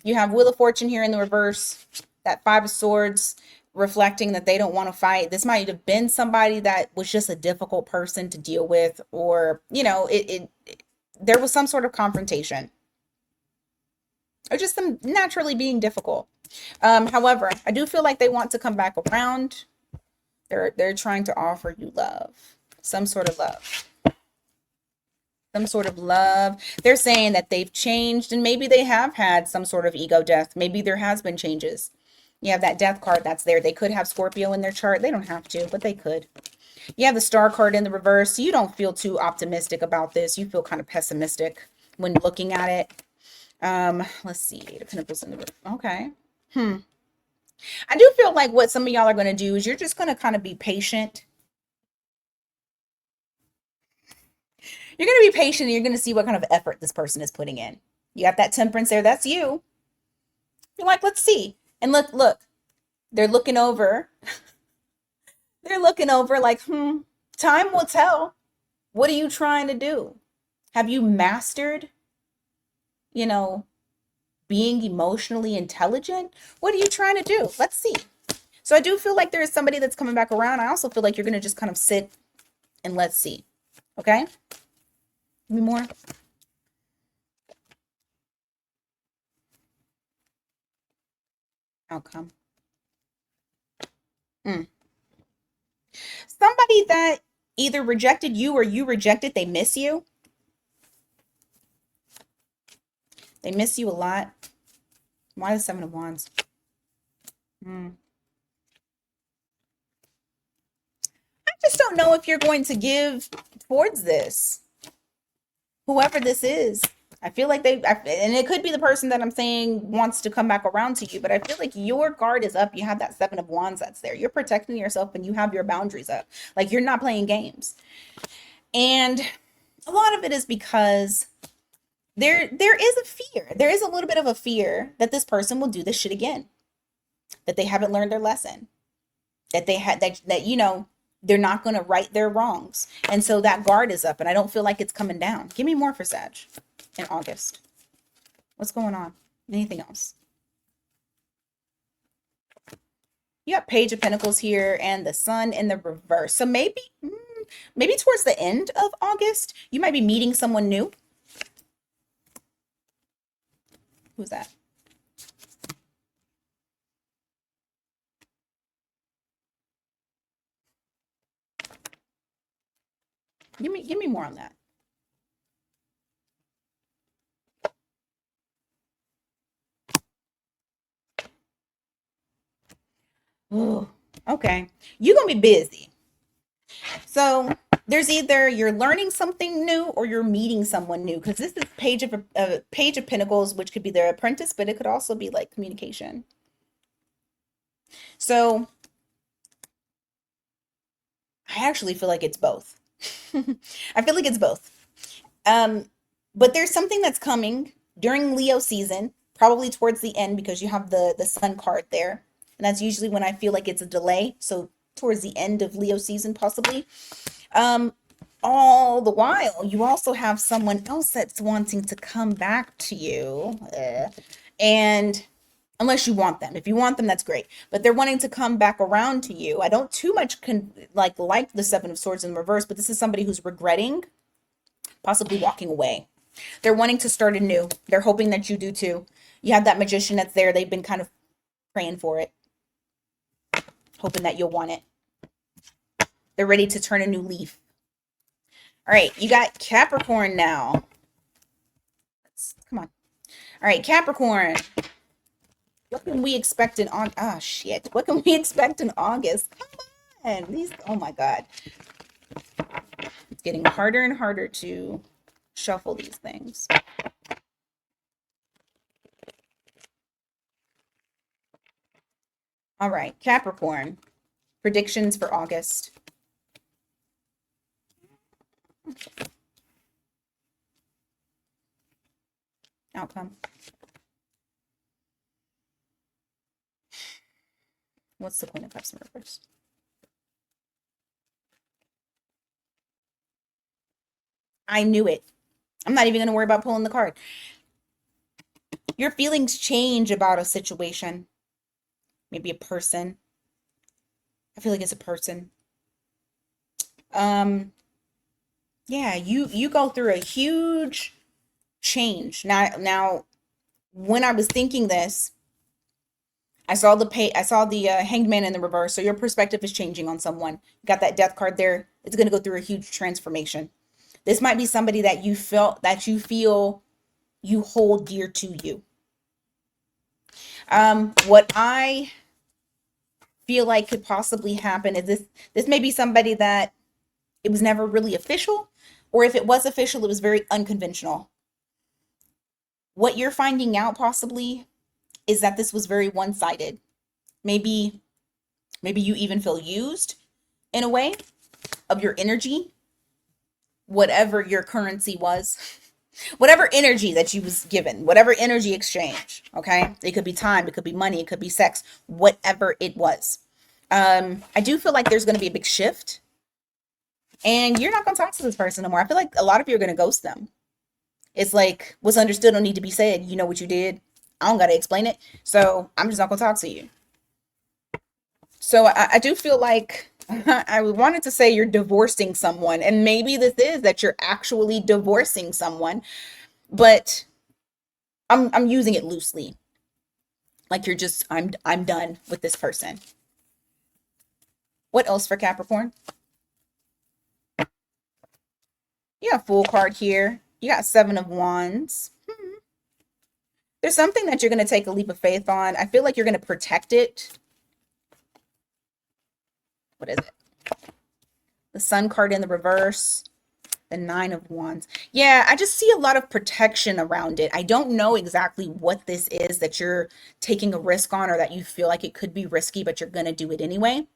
You have Wheel of Fortune here in the reverse. That Five of Swords reflecting that they don't want to fight. This might have been somebody that was just a difficult person to deal with, or, you know, there was some sort of confrontation. Or just them naturally being difficult. However, I do feel like they want to come back around. They're trying to offer you love. Some sort of love. Some sort of love. They're saying that they've changed, and maybe they have had some sort of ego death. Maybe there has been changes. You have that death card that's there. They could have Scorpio in their chart. They don't have to, but they could. You have the Star card in the reverse. You don't feel too optimistic about this. You feel kind of pessimistic when looking at it. Let's see. Eight of Pentacles in the reverse. Okay. I do feel like what some of y'all are going to do is you're just going to kind of be patient. You're going to be patient and you're going to see what kind of effort this person is putting in. You got that Temperance there. That's you. You're like, let's see. And look, they're looking over. They're looking over like, time will tell. What are you trying to do? Have you mastered, being emotionally intelligent? What are you trying to do? Let's see. So I do feel like there is somebody that's coming back around. I also feel like you're going to just kind of sit and let's see. Okay? Give me more. Outcome. Somebody that either rejected you or you rejected, they miss you. They miss you a lot. Why the Seven of Wands? I just don't know if you're going to give towards this. Whoever this is. I feel like and it could be the person that I'm saying wants to come back around to you, but I feel like your guard is up. You have that Seven of Wands that's there. You're protecting yourself and you have your boundaries up. Like you're not playing games. And a lot of it is because there is a fear. There is a little bit of a fear that this person will do this shit again. That they haven't learned their lesson. That they had that they're not going to right their wrongs. And so that guard is up and I don't feel like it's coming down. Give me more for Sag in August. What's going on? Anything else? You got Page of Pentacles here and the Sun in the reverse. So maybe towards the end of August, you might be meeting someone new. Who's that? Give me more on that. Oh, okay. You're gonna be busy. So there's either you're learning something new or you're meeting someone new, because this is Page of Pentacles, which could be their apprentice, but it could also be like communication. So I actually feel like it's both. I feel like it's both. But there's something that's coming during Leo season, probably towards the end because you have the sun card there. And that's usually when I feel like it's a delay. So towards the end of Leo season, possibly. Um, all the while, you also have someone else that's wanting to come back to you. And unless you want them. If you want them, that's great. But they're wanting to come back around to you. I don't too much like the Seven of Swords in reverse, but this is somebody who's regretting possibly walking away. They're wanting to start anew. They're hoping that you do too. You have that magician that's there. They've been kind of praying for it, hoping that you'll want it. They're ready to turn a new leaf. All right, you got Capricorn now. Come on. All right, Capricorn. What can we expect in August? Ah, shit. What can we expect in August? Come on. These, oh my God. It's getting harder and harder to shuffle these things. All right, Capricorn. Predictions for August. Outcome. What's the Queen of Cups in reverse? I knew it. I'm not even going to worry about pulling the card. Your feelings change about a situation. Maybe a person. I feel like it's a person. Yeah, you go through a huge change. Now when I was thinking this, I saw the Hanged Man in the reverse. So your perspective is changing on someone. You got that Death card there. It's going to go through a huge transformation. This might be somebody that you feel you hold dear to you. What I feel like could possibly happen is this may be somebody that it was never really official, or if it was official, it was very unconventional. What you're finding out possibly is that this was very one-sided. Maybe you even feel used in a way of your energy, whatever your currency was, whatever energy that you was given, whatever energy exchange, okay? It could be time, it could be money, it could be sex, whatever it was. I do feel like there's going to be a big shift, and you're not going to talk to this person no more. I feel like a lot of you are going to ghost them. It's like, what's understood don't need to be said. You know what you did. I don't got to explain it. So I'm just not going to talk to you. So I do feel like I wanted to say you're divorcing someone, and maybe this is that you're actually divorcing someone, but I'm using it loosely. Like you're just I'm done with this person. What else for Capricorn? You got Fool card here. You got Seven of Wands. There's something that you're going to take a leap of faith on. I feel like you're going to protect it. What is it? The Sun card in the reverse. The Nine of Wands. Yeah, I just see a lot of protection around it. I don't know exactly what this is that you're taking a risk on, or that you feel like it could be risky, but you're going to do it anyway.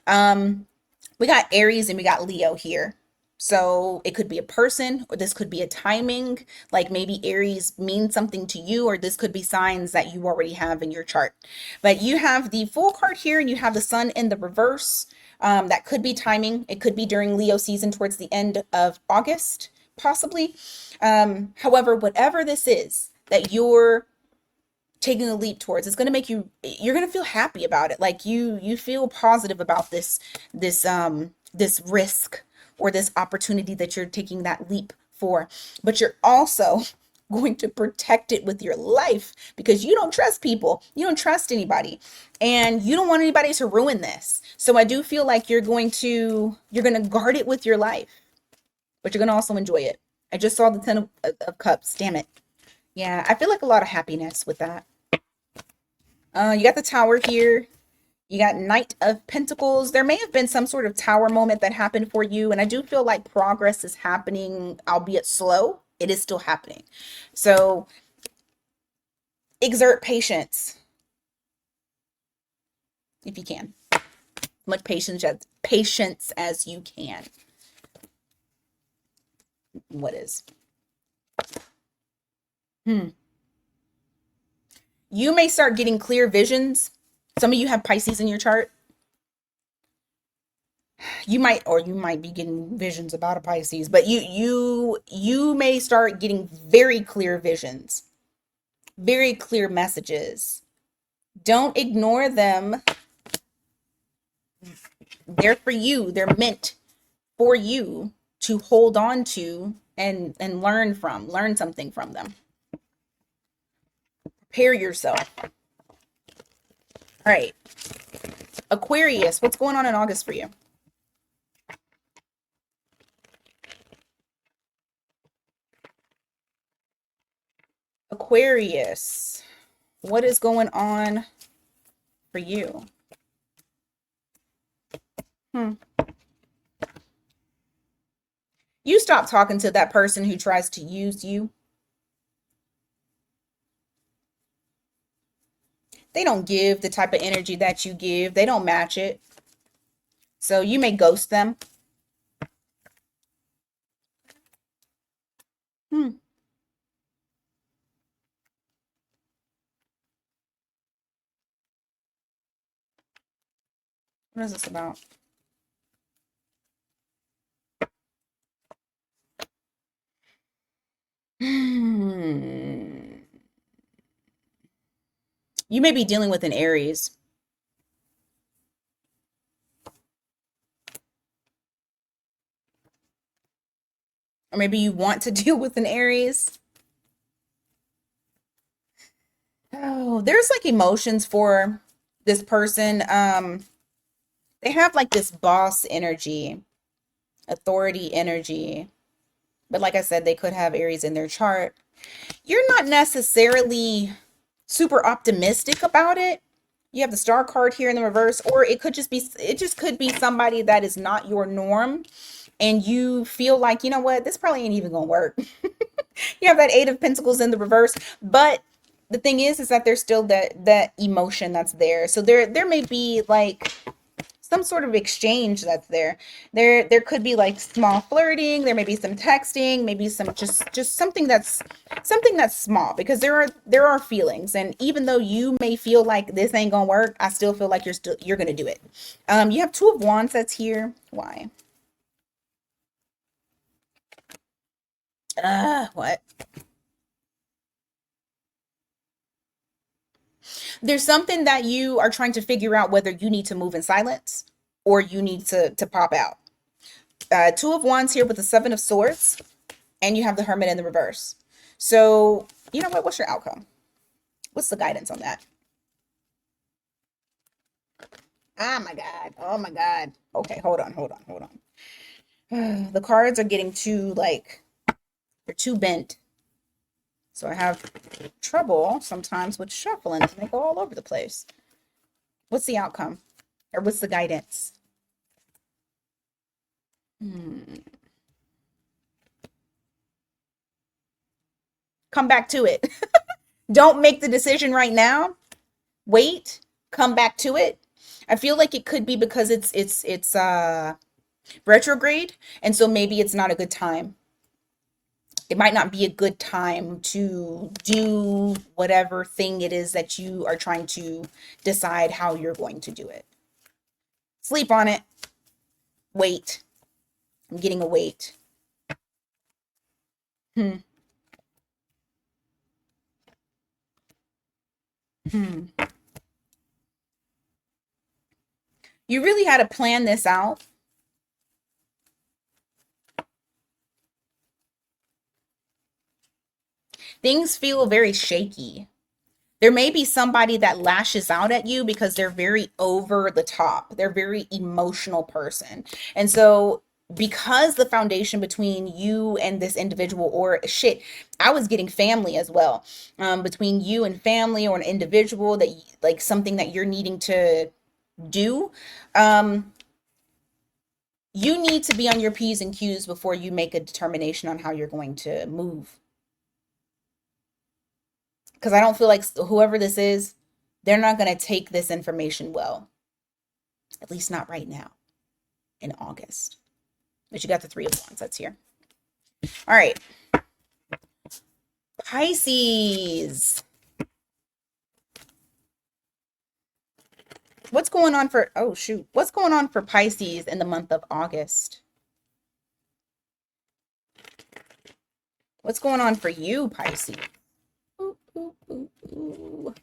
We got Aries and we got Leo here. So it could be a person, or this could be a timing, like maybe Aries means something to you, or this could be signs that you already have in your chart. But you have the Fool card here, and you have the Sun in the reverse. That could be timing. It could be during Leo season towards the end of August, possibly. However, whatever this is that you're taking a leap towards, it's going to make you're going to feel happy about it. Like you feel positive about this risk, or this opportunity that you're taking that leap for, but you're also going to protect it with your life, because you don't trust people, you don't trust anybody, and you don't want anybody to ruin this. So I do feel like you're going to guard it with your life, but you're going to also enjoy it. I just saw the Ten of Cups. Damn it. Yeah, I feel like a lot of happiness with that. You got the Tower here. You got Knight of Pentacles. There may have been some sort of tower moment that happened for you, and I do feel like progress is happening, albeit slow. It is still happening. So exert patience if you can. Much patience as you can. What is? Hmm. You may start getting clear visions. Some of you have Pisces in your chart. You might be getting visions about a Pisces, but you may start getting very clear visions, very clear messages. Don't ignore them. They're for you. They're meant for you to hold on to and learn something from them. Prepare yourself. All right. Aquarius, what's going on in August for you? Aquarius, what is going on for you? You stop talking to that person who tries to use you. They don't give the type of energy that you give. They don't match it. So you may ghost them. What is this about? You may be dealing with an Aries. Or maybe you want to deal with an Aries. Oh, there's like emotions for this person. They have like this boss energy, authority energy. But like I said, they could have Aries in their chart. You're not necessarily super optimistic about it. You have the star card here in the reverse, or it just could be somebody that is not your norm. And you feel like, you know what, this probably ain't even gonna work. You have that Eight of Pentacles in the reverse, but the thing is that there's still that emotion that's there. So there may be like some sort of exchange that's there. There could be like small flirting. There may be some texting, maybe some just something that's small, because there are feelings, and even though you may feel like this ain't gonna work, I still feel like you're gonna do it. You have Two of Wands that's here. Why? What? There's something that you are trying to figure out, whether you need to move in silence or you need to pop out. Two of Wands here with the Seven of Swords, and you have the Hermit in the reverse. So, you know what? What's your outcome? What's the guidance on that? Oh my God. Oh my God. Okay, hold on. The cards are getting too, like, they're too bent. So I have trouble sometimes with shuffling, and they go all over the place. What's the outcome? Or what's the guidance? Come back to it. Don't make the decision right now. Wait, come back to it. I feel like it could be because it's retrograde, and so maybe it's not a good time. It might not be a good time to do whatever thing it is that you are trying to decide how you're going to do it. Sleep on it. Wait. I'm getting a wait. Hmm. Hmm. You really had to plan this out. Things feel very shaky. There may be somebody that lashes out at you because they're very over the top. They're very emotional person. And so because the foundation between you and this individual, or shit, I was getting family as well, between you and family or an individual that like something that you're needing to do, um, you need to be on your P's and Q's before you make a determination on how you're going to move. Because I don't feel like whoever this is, they're not going to take this information well. At least not right now in August. But you got the Three of Wands that's here. All right. Pisces. What's going on for, oh shoot, what's going on for Pisces in the month of August? What's going on for you, Pisces? Ooh, ooh, ooh, ooh.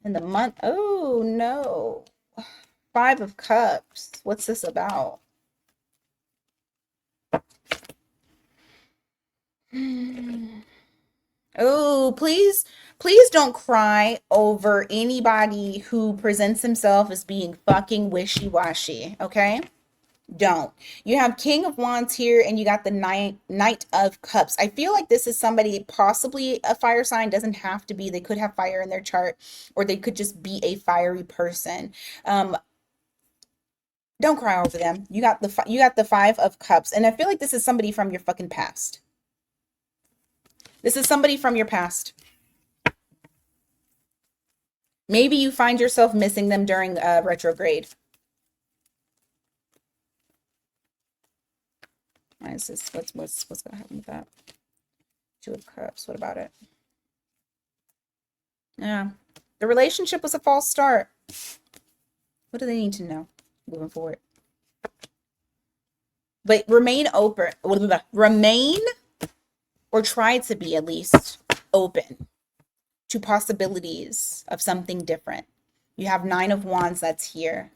In the month, oh no. Five of Cups. What's this about? Oh, please don't cry over anybody who presents himself as being fucking wishy-washy, okay? Don't. You have King of Wands here and you got the Knight of Cups. I feel like this is somebody, possibly a fire sign, doesn't have to be. They could have fire in their chart, or they could just be a fiery person. Don't cry over them. You got the Five of Cups, and I feel like this is somebody from your fucking past. This is somebody from your past. Maybe you find yourself missing them during retrograde. Why is this? What's gonna happen with that? Two of Cups. What about it? Yeah, the relationship was a false start. What do they need to know moving forward? But remain open. Remain, or try to be at least, open to possibilities of something different. You have Nine of Wands that's here.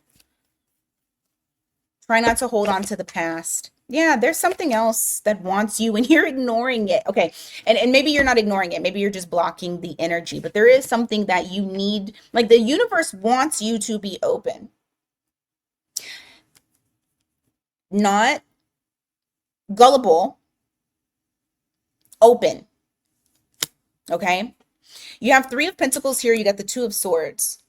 Try not to hold on to the past. Yeah, there's something else that wants you and you're ignoring it. Okay. And maybe you're not ignoring it. Maybe you're just blocking the energy. But there is something that you need. Like, the universe wants you to be open. Not gullible. Open. Okay. You have Three of Pentacles here. You got the Two of Swords.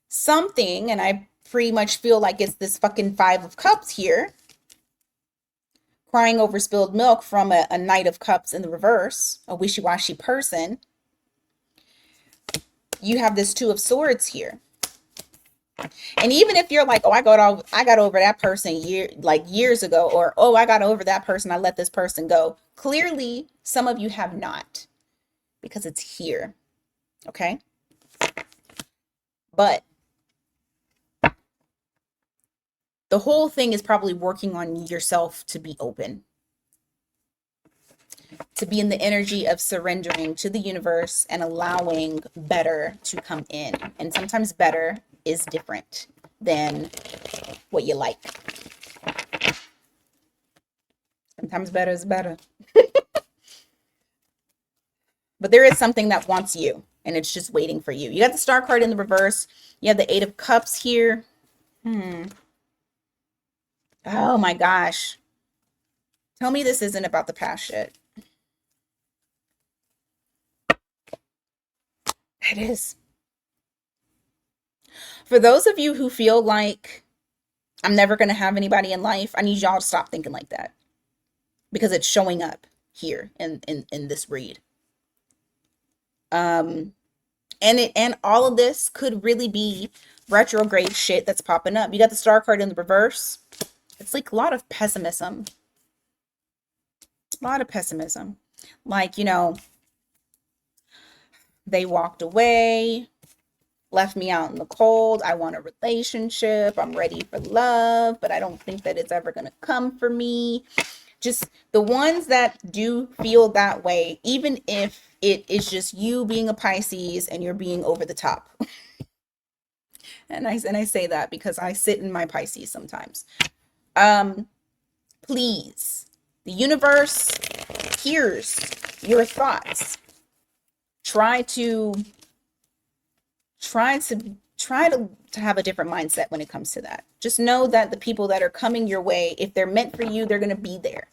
Something, and I pretty much feel like it's this fucking Five of Cups here, crying over spilled milk from a Knight of Cups in the reverse, a wishy-washy person. You have this Two of Swords here. And even if you're like, oh, I got over that person years ago, or oh, I got over that person, I let this person go. Clearly, some of you have not, because it's here. Okay? But the whole thing is probably working on yourself to be open, to be in the energy of surrendering to the universe and allowing better to come in. And sometimes better is different than what you like. Sometimes better is better. But there is something that wants you, and it's just waiting for you. You got the Star card in the reverse. You have the Eight of Cups here. Oh my gosh. Tell me this isn't about the past shit. It is. For those of you who feel like I'm never going to have anybody in life, I need y'all to stop thinking like that, because it's showing up here in this read. And all of this could really be retrograde shit that's popping up. You got the Star card in the reverse. It's like a lot of pessimism. A lot of pessimism. Like, you know, they walked away, left me out in the cold. I want a relationship. I'm ready for love, but I don't think that it's ever going to come for me. Just the ones that do feel that way, even if it is just you being a Pisces and you're being over the top. And I say that because I sit in my Pisces sometimes. Please, the universe hears your thoughts. Try to have a different mindset when it comes to that. Just know that the people that are coming your way, if they're meant for you, they're going to be there.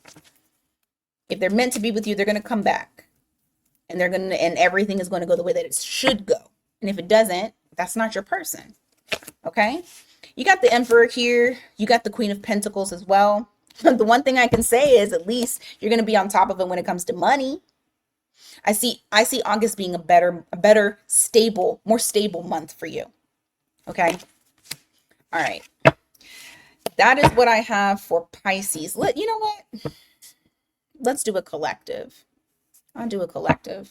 If they're meant to be with you, they're going to come back. And everything is going to go the way that it should go. And if it doesn't, that's not your person. Okay? You got the Emperor here. You got the Queen of Pentacles as well. The one thing I can say is at least you're going to be on top of it when it comes to money. I see August being a better, more stable month for you. Okay? All right. That is what I have for Pisces. You know what? Let's do a collective. I'll do a collective.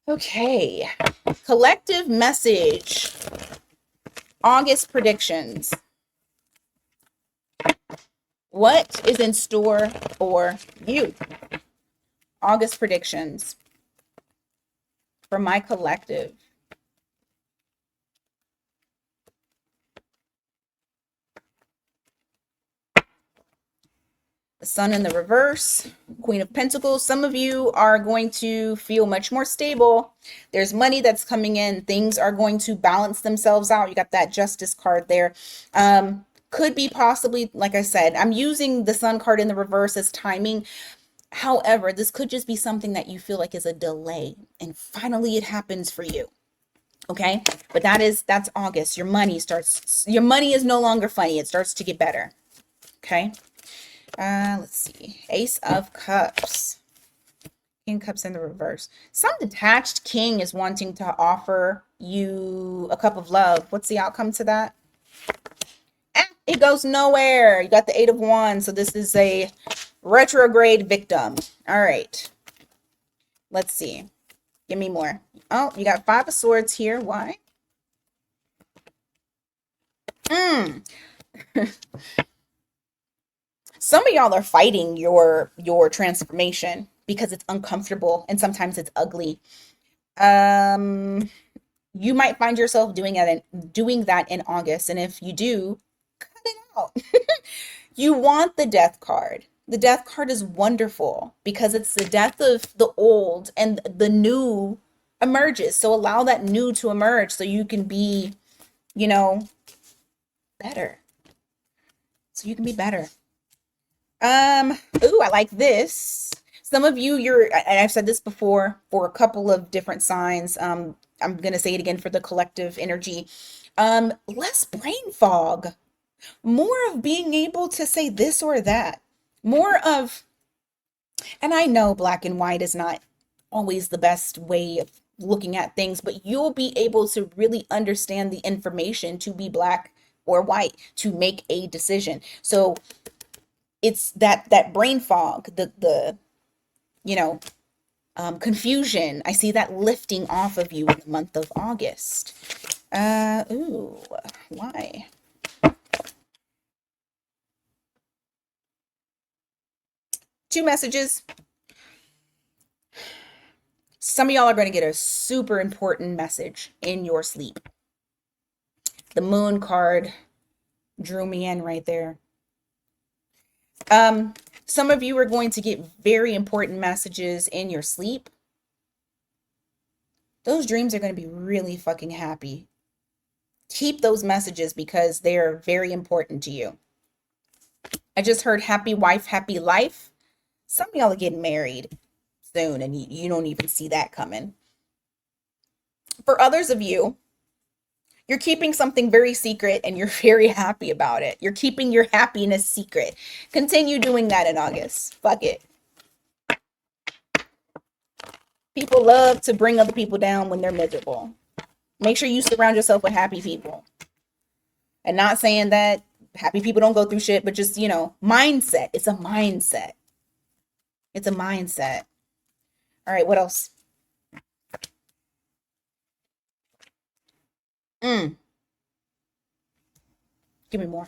Okay. Collective message. August predictions. What is in store for you? August predictions for my collective. The Sun in the reverse, Queen of Pentacles. Some of you are going to feel much more stable. There's money that's coming in. Things are going to balance themselves out. You got that Justice card there. Could be possibly, like I said, I'm using the Sun card in the reverse as timing. However, this could just be something that you feel like is a delay, and finally it happens for you. Okay, but that's August. Your money is no longer funny. It starts to get better. Okay. Let's see. Ace of Cups. King of Cups in the reverse. Some detached king is wanting to offer you a cup of love. What's the outcome to that? It goes nowhere. You got the Eight of Wands. So this is a retrograde victim. All right. Let's see. Give me more. Oh, you got Five of Swords here. Why? Some of y'all are fighting your transformation because it's uncomfortable and sometimes it's ugly. You might find yourself doing that in August, and if you do, cut it out. You want the Death card. The Death card is wonderful because it's the death of the old and the new emerges. So allow that new to emerge so you can be, better. So you can be better. Ooh, I like this. Some of you, and I've said this before for a couple of different signs. I'm going to say it again for the collective energy. Less brain fog, more of being able to say this or that, more of, and I know black and white is not always the best way of looking at things, but you'll be able to really understand the information to be black or white, to make a decision. So it's that brain fog, the confusion. I see that lifting off of you in the month of August. Ooh, why? Two messages. Some of y'all are going to get a super important message in your sleep. The Moon card drew me in right there. Some of you are going to get very important messages in your sleep. Those dreams are going to be really fucking happy. Keep those messages because they're very important to you. I just heard happy wife, happy life. Some of y'all are getting married soon and you don't even see that coming. For others of you, you're keeping something very secret and you're very happy about it. You're keeping your happiness secret. Continue doing that in August. Fuck it. People love to bring other people down when they're miserable. Make sure you surround yourself with happy people. And not saying that happy people don't go through shit, but just, mindset. It's a mindset. It's a mindset. All right, what else? Give me more.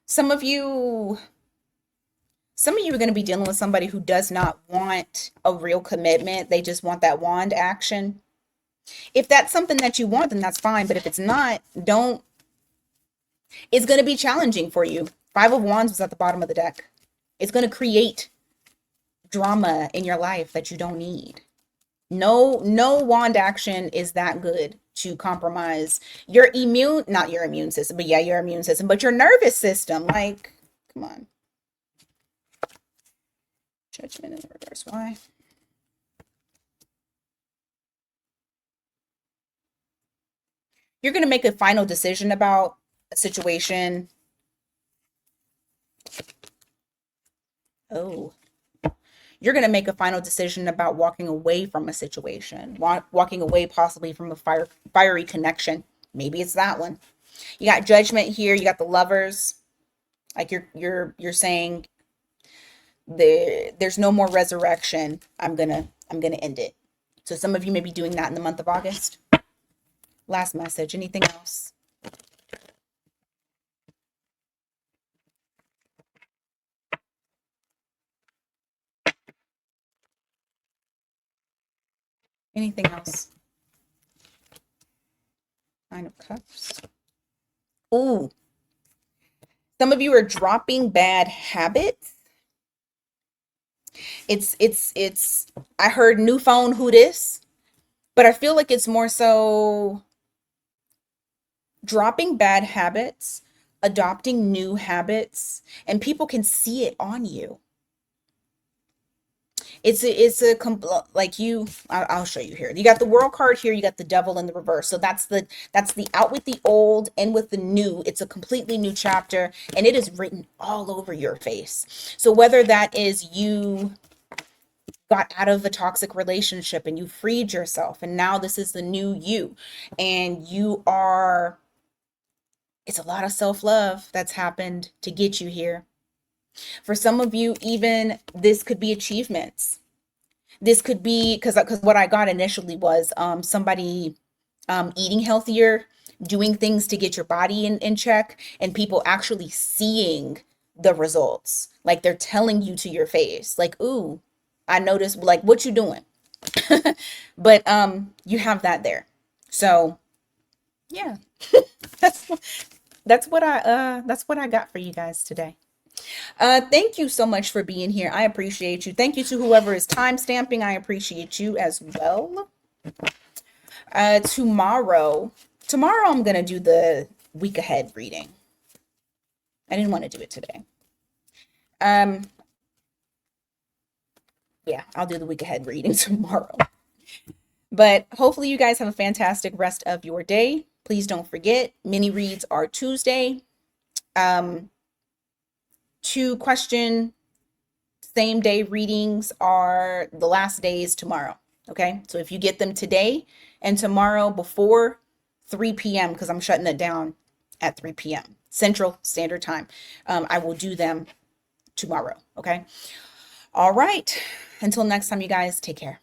Some of you are going to be dealing with somebody who does not want a real commitment. They just want that wand action. If that's something that you want, then that's fine. But if it's not, it's going to be challenging for you. Five of Wands was at the bottom of the deck. It's going to create drama in your life that you don't need. No wand action is that good to compromise your not your immune system, but yeah, your immune system, but your nervous system. Like, come on. Judgment in the reverse. Why? You're going to make a final decision about a situation. Oh, you're going to make a final decision about walking away from a situation, walking away possibly from a fiery connection. Maybe it's that one. You got Judgment here. You got the Lovers. Like you're saying there's no more resurrection. I'm gonna end it. So some of you may be doing that in the month of August. Last message. Anything else? Anything else? Nine of Cups. Ooh. Some of you are dropping bad habits. It's I heard new phone, who this? But I feel like it's more so dropping bad habits, adopting new habits, and people can see it on you. Like you, I'll show you here. You got the World card here, you got the Devil in the reverse. So that's the out with the old, in with the new. It's a completely new chapter, and it is written all over your face. So whether that is you got out of a toxic relationship and you freed yourself, and now this is the new you, and it's a lot of self-love that's happened to get you here. For some of you, even this could be achievements. This could be because what I got initially was somebody eating healthier, doing things to get your body in check, and people actually seeing the results. Like they're telling you to your face, like, ooh, I noticed, like, what you doing? But you have that there. So yeah. that's that's what I got for you guys today. Thank you so much for being here. I appreciate you. Thank you to whoever is time stamping. I appreciate you as well. Tomorrow I'm gonna do the week ahead reading. I didn't want to do it today. Um, yeah, I'll do the week ahead reading tomorrow. But hopefully you guys have a fantastic rest of your day. Please don't forget, mini reads are Tuesday. 2 question same day readings are the last days tomorrow. Okay, so if you get them today and tomorrow before 3 p.m., because I'm shutting it down at 3 p.m. Central Standard Time, I will do them tomorrow. Okay, all right, until next time, you guys, take care.